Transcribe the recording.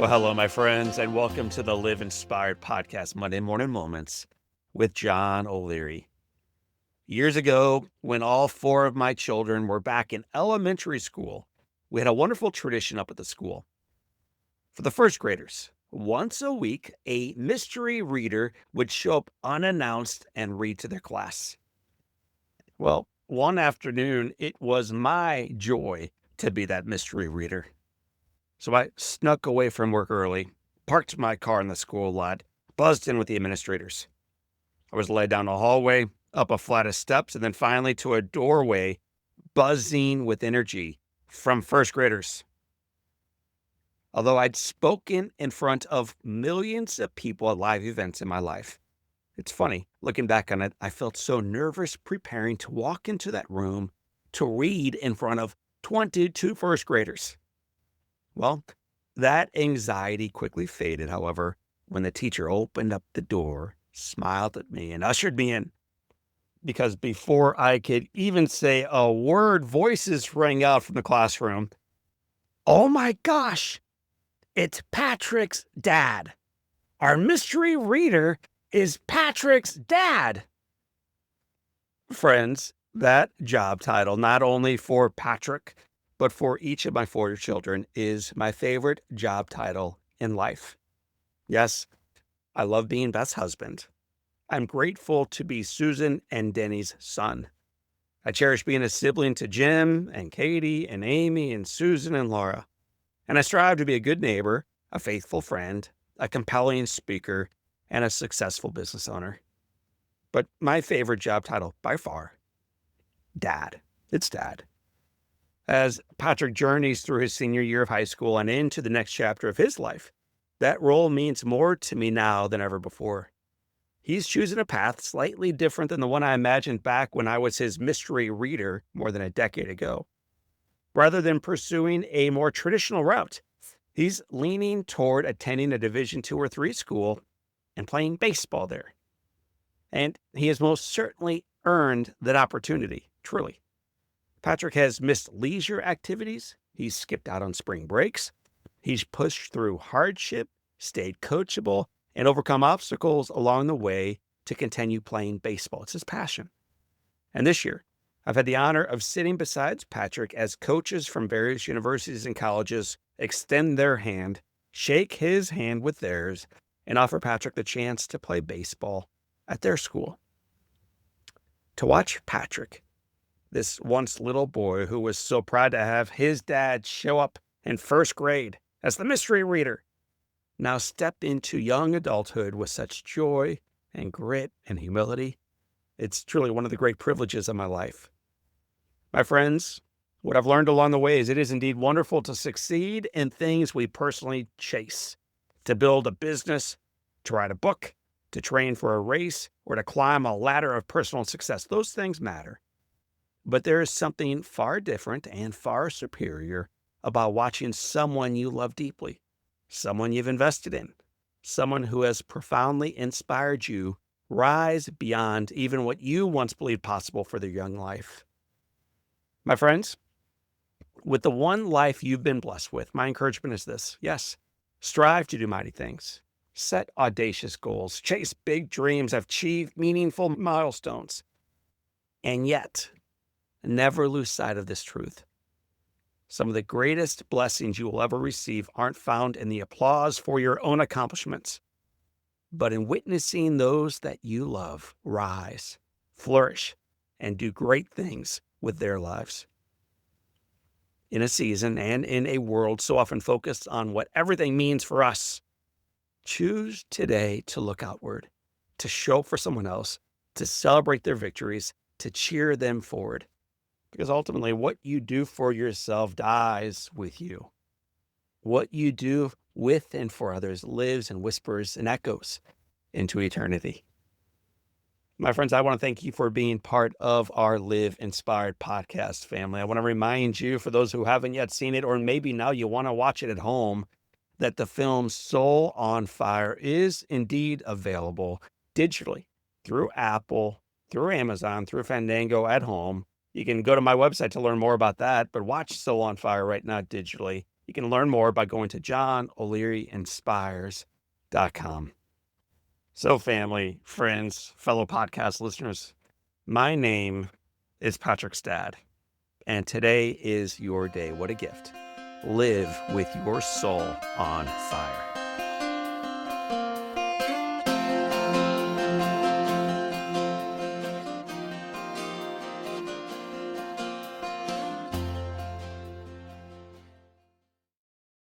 Well, hello, my friends, and welcome to the Live Inspired Podcast, Monday Morning Moments with John O'Leary. Years ago, when all four of my children were back in elementary school, we had a wonderful tradition up at the school. For the first graders, once a week, a mystery reader would show up unannounced and read to their class. Well, one afternoon, it was my joy to be that mystery reader. So I snuck away from work early, parked my car in the school lot, buzzed in with the administrators. I was led down a hallway, up a flight of steps, and then finally to a doorway buzzing with energy from first graders. Although I'd spoken in front of millions of people at live events in my life, it's funny, looking back on it, I felt so nervous preparing to walk into that room to read in front of 22 first graders. Well, that anxiety quickly faded, however, when the teacher opened up the door, smiled at me, and ushered me in. Because before I could even say a word, voices rang out from the classroom. "Oh my gosh, it's Patrick's dad. Our mystery reader is Patrick's dad." Friends, that job title, not only for Patrick, but for each of my four children, is my favorite job title in life. Yes, I love being Beth's husband. I'm grateful to be Susan and Denny's son. I cherish being a sibling to Jim and Katie and Amy and Susan and Laura. And I strive to be a good neighbor, a faithful friend, a compelling speaker, and a successful business owner. But my favorite job title, by far, Dad. It's Dad. As Patrick journeys through his senior year of high school and into the next chapter of his life, that role means more to me now than ever before. He's choosing a path slightly different than the one I imagined back when I was his mystery reader more than a decade ago. Rather than pursuing a more traditional route, he's leaning toward attending a Division II or III school and playing baseball there. And he has most certainly earned that opportunity, truly. Patrick has missed leisure activities. He's skipped out on spring breaks. He's pushed through hardship, stayed coachable, and overcome obstacles along the way to continue playing baseball. It's his passion. And this year, I've had the honor of sitting beside Patrick as coaches from various universities and colleges extend their hand, shake his hand with theirs, and offer Patrick the chance to play baseball at their school. To watch Patrick, this once little boy who was so proud to have his dad show up in first grade as the mystery reader, now step into young adulthood with such joy and grit and humility. It's truly one of the great privileges of my life. My friends, what I've learned along the way is it is indeed wonderful to succeed in things we personally chase, to build a business, to write a book, to train for a race, or to climb a ladder of personal success. Those things matter. But there is something far different and far superior about watching someone you love deeply, someone you've invested in, someone who has profoundly inspired you rise beyond even what you once believed possible for their young life. My friends, with the one life you've been blessed with, my encouragement is this. Yes, strive to do mighty things. Set audacious goals. Chase big dreams. Achieve meaningful milestones. And yet, never lose sight of this truth. Some of the greatest blessings you will ever receive aren't found in the applause for your own accomplishments, but in witnessing those that you love rise, flourish, and do great things with their lives. In a season and in a world so often focused on what everything means for us, choose today to look outward, to show up for someone else, to celebrate their victories, to cheer them forward. Because ultimately, what you do for yourself dies with you. What you do with and for others lives and whispers and echoes into eternity. My friends, I want to thank you for being part of our Live Inspired podcast family. I want to remind you, for those who haven't yet seen it, or maybe now you want to watch it at home, that the film Soul on Fire is indeed available digitally through Apple, through Amazon, through Fandango at home. You can go to my website to learn more about that, but watch Soul on Fire right now digitally. You can learn more by going to johnolearyinspires.com. So, family, friends, fellow podcast listeners, my name is Patrick Stad, and today is your day. What a gift. Live with your soul on fire.